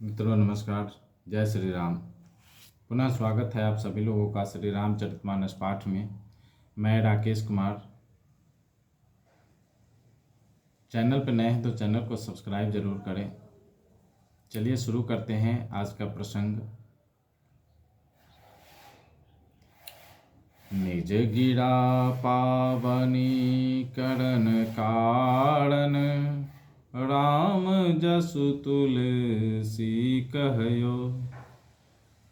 मित्रों नमस्कार। जय श्री राम। पुनः स्वागत है आप सभी लोगों का श्री रामचरितमानस पाठ में। मैं राकेश कुमार। चैनल पर नए हैं तो चैनल को सब्सक्राइब जरूर करें। चलिए शुरू करते हैं आज का प्रसंग। निज गिरा पावनी करण कारण, राम जसु तुलसी कहयो।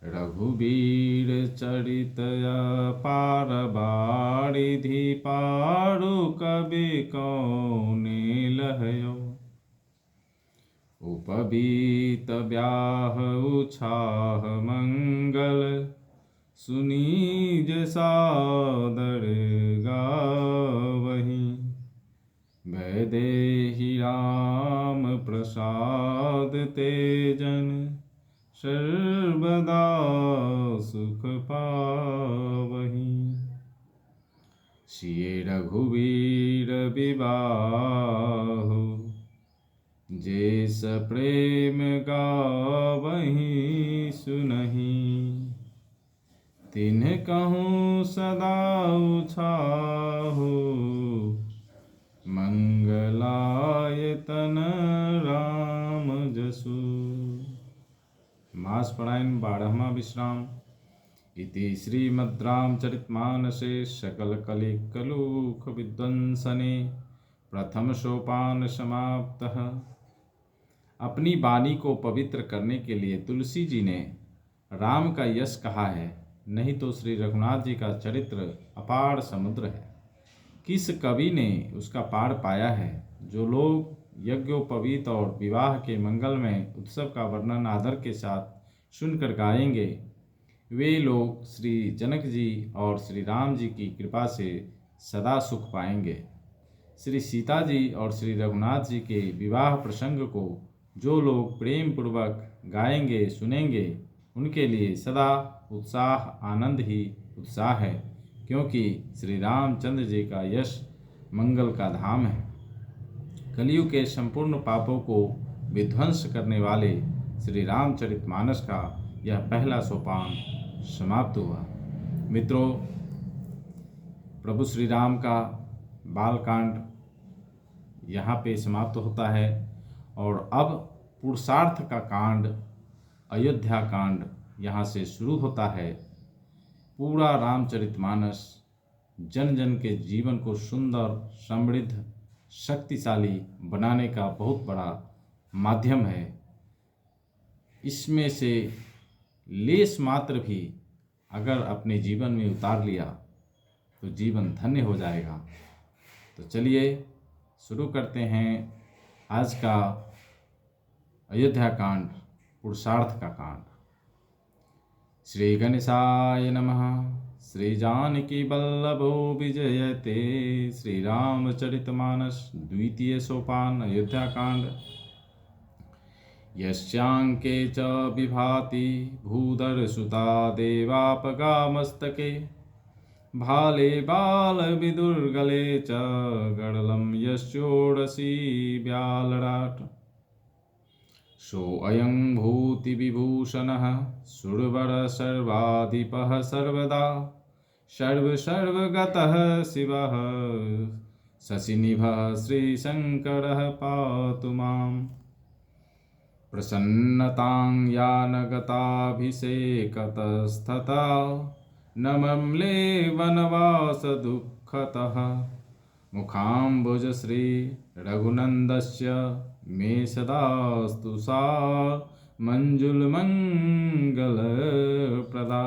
रघुबीर चरित अपार बारिधि, पारु कबि कौने लहयो। उपबीत ब्याह उछाह मंगल, सुनीज सादर गावहीं। वैदेही राम प्रसाद तेजन, सर्वदा सुख पावहीं। सिय रघुवीर विबाहु, जेस प्रेम गावहीं सुनहीं। तिन्ह कहूँ सदा उछाहु, मंगलायतन राम जसु। मास परायण 12वां विश्राम। इति श्रीमद्रामचरितमानसे सकलकलिकलुष विध्वंसने प्रथम सोपान समाप्तः। अपनी वाणी को पवित्र करने के लिए तुलसी जी ने राम का यश कहा है, नहीं तो श्री रघुनाथ जी का चरित्र अपार समुद्र है। किस कवि ने उसका पार पाया है। जो लोग यज्ञोपवीत और विवाह के मंगलमय उत्सव का वर्णन आदर के साथ सुनकर गाएंगे, वे लोग श्री जनक जी और श्री राम जी की कृपा से सदा सुख पाएंगे। श्री सीता जी और श्री रघुनाथ जी के विवाह प्रसंग को जो लोग प्रेम पूर्वक गाएंगे सुनेंगे, उनके लिए सदा उत्साह आनंद ही उत्साह है, क्योंकि श्री रामचंद्र जी का यश मंगल का धाम है। कलियुग के संपूर्ण पापों को विध्वंस करने वाले श्री रामचरितमानस का यह पहला सोपान समाप्त हुआ। मित्रों, प्रभु श्री राम का बालकांड यहाँ पे समाप्त होता है और अब पुरुषार्थ का कांड, अयोध्या कांड यहाँ से शुरू होता है। पूरा रामचरितमानस जन जन के जीवन को सुंदर, समृद्ध, शक्तिशाली बनाने का बहुत बड़ा माध्यम है। इसमें से लेश मात्र भी अगर अपने जीवन में उतार लिया तो जीवन धन्य हो जाएगा। तो चलिए शुरू करते हैं आज का अयोध्या कांड, पुरुषार्थ का कांड। श्री गणेशाय नमः। श्री जानकी वल्लभो विजयते। श्री रामचरितमानस द्वितीय सोपान, अयोध्या कांड। यस्यांके च विभाति भूधरसुता देवापगा मस्तके, भाले बाल विदुर्गले च गडलं यस्योडसी व्यालराट। सोऽयं भूतिविभूषणः सुरवर सर्वाधिपः सर्वदा, सर्वगतः शिवः शशिनिभः श्रीशङ्करः पातु माम्। प्रसन्नतां यानगताभिषेकतस्तथा, न मम्ले वनवास दुःखतः। मुखाम्बुज श्री रघुनन्दस्य मे सदास्तु सा मंजुलमङ्गलप्रदा।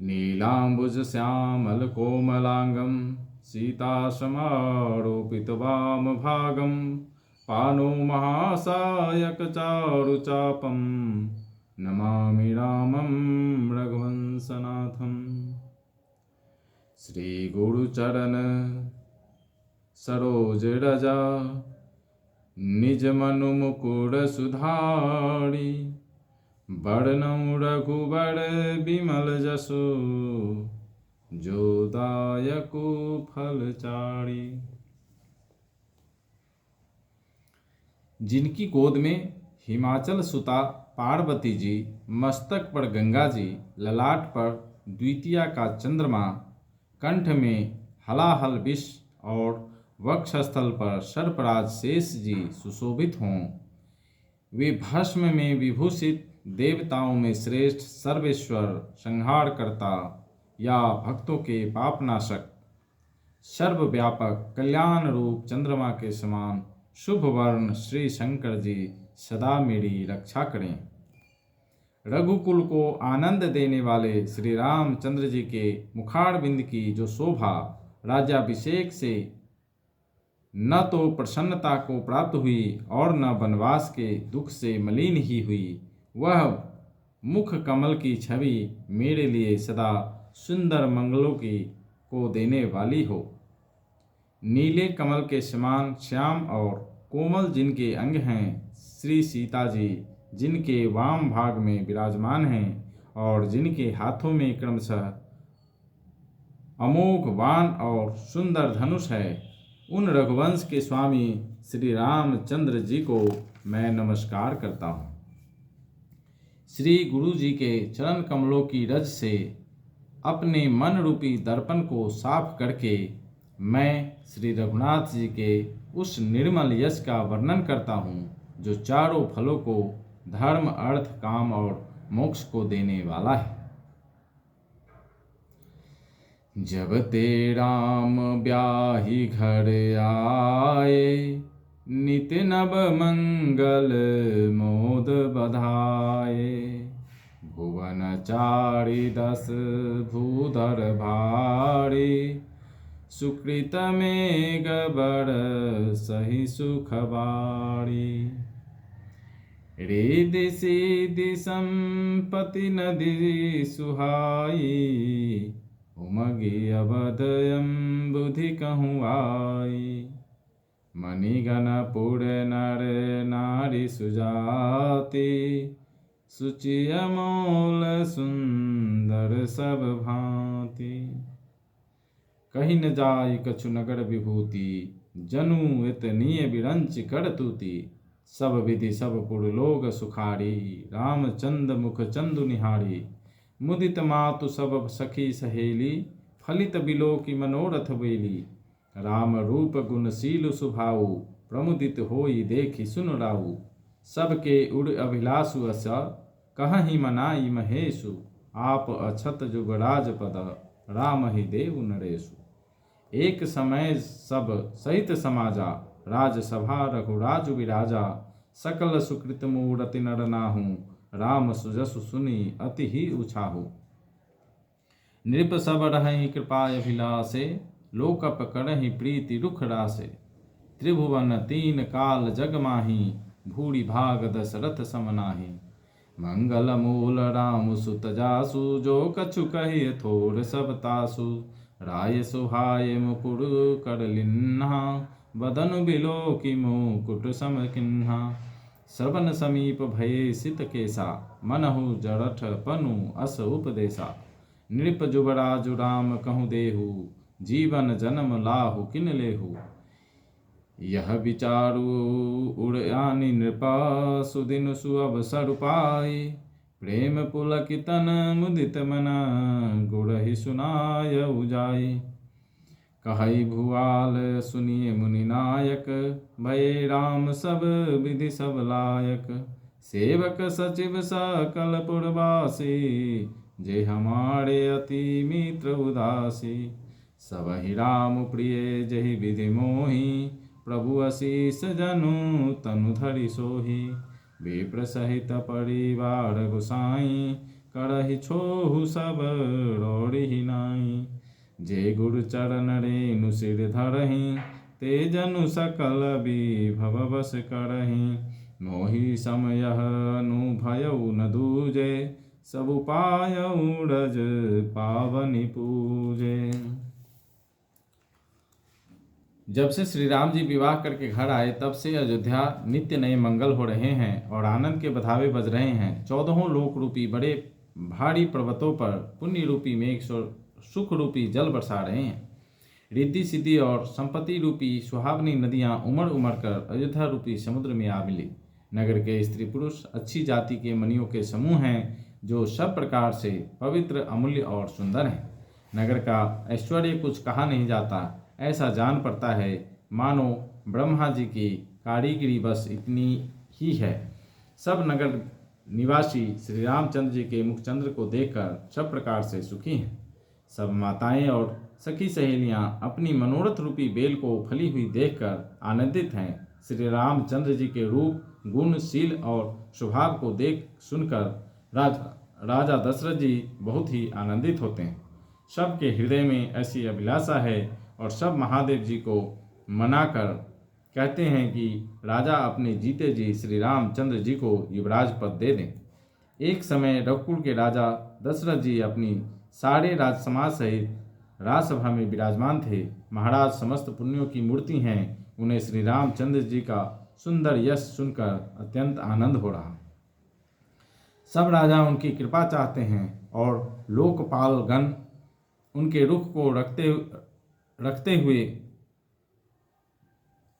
नीलाम्बुज श्यामल कोमलांगं सीतासमारोपितवामभागं, पानो महासायक चारुचापं नमामि रामं रघुवंशनाथम्। श्री गुरुचरण सरोज रजा, निज मनु मुकुर सुधारी। बरनउँ रघुबर बिमल जसु, जो दायकु फलचारी। जिनकी गोद में हिमाचल सुता पार्वती जी, मस्तक पर गंगा जी, ललाट पर द्वितीया का चंद्रमा, कंठ में हलाहल विष और वक्षस्थल पर सर्पराज शेष जी सुशोभित हों। वे भस्म में विभूषित, देवताओं में श्रेष्ठ, सर्वेश्वर, संहार करता या भक्तों के पापनाशक, सर्वव्यापक, कल्याण रूप चंद्रमा के समान शुभ वर्ण श्री शंकर जी सदा मेरी रक्षा करें। रघुकुल को आनंद देने वाले श्री रामचंद्र जी के मुखारबिंद की जो शोभा राज्याभिषेक से न तो प्रसन्नता को प्राप्त हुई और न वनवास के दुख से मलिन ही हुई, वह मुख कमल की छवि मेरे लिए सदा सुंदर मंगलों की को देने वाली हो। नीले कमल के समान श्याम और कोमल जिनके अंग हैं, श्री सीता जी जिनके वाम भाग में विराजमान हैं और जिनके हाथों में क्रमशः अमोघ बाण और सुंदर धनुष है, उन रघुवंश के स्वामी श्री रामचंद्र जी को मैं नमस्कार करता हूँ। श्री गुरु जी के चरण कमलों की रज से अपने मन रूपी दर्पण को साफ करके मैं श्री रघुनाथ जी के उस निर्मल यश का वर्णन करता हूँ जो चारों फलों को, धर्म, अर्थ, काम और मोक्ष को देने वाला है। जब ते राम ब्याही घर आए, नित नव मंगल मोद बधाए। भुवन चारि दस भूधर भारी, सुकृत में गबर सही सुख बारी। रिद्धि सिद्धि संपत्ति नदी सुहाई, उमगी अवधयम बुद्धि कहूँ आई। मणिगण पुर नर नारी सुजाति, सुचि अमोल सुंदर सब भांति। कहीं न जाय कछु नगर विभूति, जनु इतनीय विरंच कर तूती। सब विधि सब पुर लोग सुखारी, रामचंद मुख चंदु निहारी। मुदित मातु सब सखी सहेली, फलित बिलो की मनोरथ बेली। राम रूप गुणशील सुभाऊ, प्रमुदित होई देखी सुन राऊ। सबके उड़ अभिलाषु अस, कहहि मनाई महेशु। आप अछत जुगराज पद, राम ही देव नरेशु। एक समय सब सहित समाजा, राजसभा रघुराज विराजा। सकल सुकृत मूरति नर नाहु, राम सुजसु सुनी अति ही उछाहु। नृप सब रहहि कृपा अभिलाषे, लोकप करहि प्रीति रुख रासे। त्रिभुवन तीन काल जग माही, भूरि भाग दशरथ सम नाहि। मंगल मूल राम सुत जासु, जो कछु कहि थोर सब तासु। राय सुहाय मुकुर कर लिन्हा, बदन बिलो की मुकुट सम किन्हा। श्रवण समीप भये सित केसा, मनहु जरठ पनु अस उपदेशा। नृप जुबराजु राम कहूँ देहु, जीवन जन्म लाहु किन लेहु। यह विचारु उड़ानी नृपा, सुदिन सुअवसर पाई। प्रेम पुलकितन मुदित मना, गुड़हि सुनाय उजाई। कहई भुआल सुनिए मुनि नायक, भये राम सब विधि सब लायक। सेवक सचिव सकल पुरवासी, जे हमारे अति मित्र उदासी। सबहि राम प्रिय जहि विधि मोहि, प्रभु असीस जनु तनु धरि सोहि। विप्र सहित परिवार गुसाई, करहि छोहु सब रोड़ि नाई। जे गुरु चरण रेणु सिर धरहि, ते जनु सकल विभव बस करहि। मोहि समयः नु भयउ न दूजे, सब उपाय उड़ज पावनि पूजे। जब से श्री राम जी विवाह करके घर आए, तब से अयोध्या नित्य नए मंगल हो रहे हैं और आनंद के बधावे बज रहे हैं। 14 लोक रूपी बड़े भारी पर्वतों पर पुण्य रूपी मेघ सुख रूपी जल बरसा रहे हैं। रिद्धि सिद्धि और संपत्ति रूपी सुहावनी नदियां उमड़ उमड़ कर अयोध्या रूपी समुद्र में आ मिली। नगर के स्त्री पुरुष अच्छी जाति के मणियों के समूह हैं जो सब प्रकार से पवित्र, अमूल्य और सुंदर हैं। नगर का ऐश्वर्य कुछ कहा नहीं जाता, ऐसा जान पड़ता है मानो ब्रह्मा जी की कारीगरी बस इतनी ही है। सब नगर निवासी श्री रामचंद्र जी के मुखचंद्र को देखकर सब प्रकार से सुखी हैं। सब माताएं और सखी सहेलियां अपनी मनोरथ रूपी बेल को फली हुई देखकर आनंदित हैं। श्री रामचंद्र जी के रूप, गुण, शील और स्वभाव को देख सुनकर राजा दशरथ जी बहुत ही आनंदित होते हैं। सबके हृदय में ऐसी अभिलाषा है और सब महादेव जी को मनाकर कहते हैं कि राजा अपने जीते जी श्री रामचंद्र जी को युवराज पद दे दें। एक समय रघुकुल के राजा दशरथ जी अपनी सारे राजसमाज सहित राजसभा में विराजमान थे। महाराज समस्त पुण्यों की मूर्ति हैं, उन्हें श्री रामचंद्र जी का सुंदर यश सुनकर अत्यंत आनंद हो रहा। सब राजा उनकी कृपा चाहते हैं और लोकपाल गण उनके रुख को रखते हुए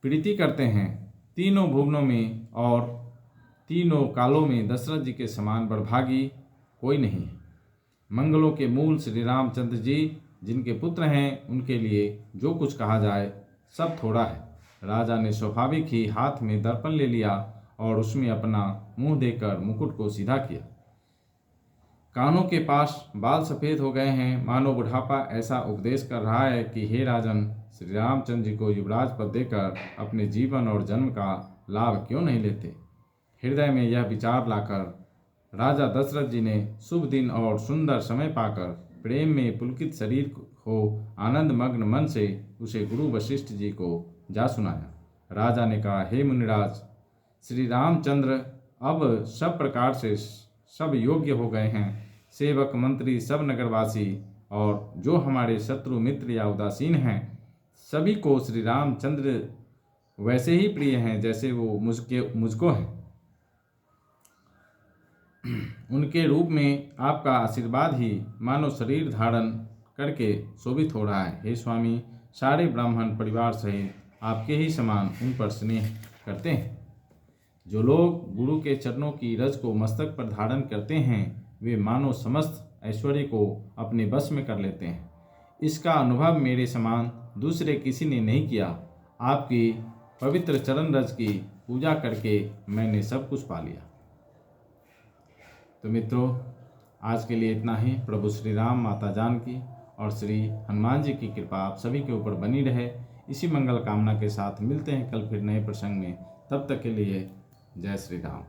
प्रीति करते हैं। तीनों भुवनों में और तीनों कालों में दशरथ जी के समान बड़भागी कोई नहीं है। मंगलों के मूल श्री रामचंद्र जी जिनके पुत्र हैं, उनके लिए जो कुछ कहा जाए सब थोड़ा है। राजा ने स्वाभाविक ही हाथ में दर्पण ले लिया और उसमें अपना मुंह देकर मुकुट को सीधा किया। कानों के पास बाल सफ़ेद हो गए हैं, मानो बुढ़ापा ऐसा उपदेश कर रहा है कि हे राजन, श्री रामचंद्र जी को युवराज पद देकर अपने जीवन और जन्म का लाभ क्यों नहीं लेते। हृदय में यह विचार लाकर राजा दशरथ जी ने शुभ दिन और सुंदर समय पाकर प्रेम में पुलकित शरीर हो आनंद मग्न मन से उसे गुरु वशिष्ठ जी को जा सुनाया। राजा ने कहा, हे मुनिराज, श्री रामचंद्र अब सब प्रकार से सब योग्य हो गए हैं। सेवक, मंत्री, सब नगरवासी और जो हमारे शत्रु मित्र या उदासीन हैं, सभी को श्री रामचंद्र वैसे ही प्रिय हैं जैसे वो मुझको हैं। उनके रूप में आपका आशीर्वाद ही मानो शरीर धारण करके शोभित हो रहा है। हे स्वामी, सारे ब्राह्मण परिवार सहित आपके ही समान उन पर स्नेह करते हैं। जो लोग गुरु के चरणों की रज को मस्तक पर धारण करते हैं, वे मानो समस्त ऐश्वर्य को अपने बस में कर लेते हैं। इसका अनुभव मेरे समान दूसरे किसी ने नहीं किया। आपकी पवित्र चरण रज की पूजा करके मैंने सब कुछ पा लिया। तो मित्रों, आज के लिए इतना ही। प्रभु श्री राम, माता जानकी और श्री हनुमान जी की कृपा आप सभी के ऊपर बनी रहे। इसी मंगल कामना के साथ मिलते हैं कल फिर नए प्रसंग में। तब तक के लिए जय श्री राम।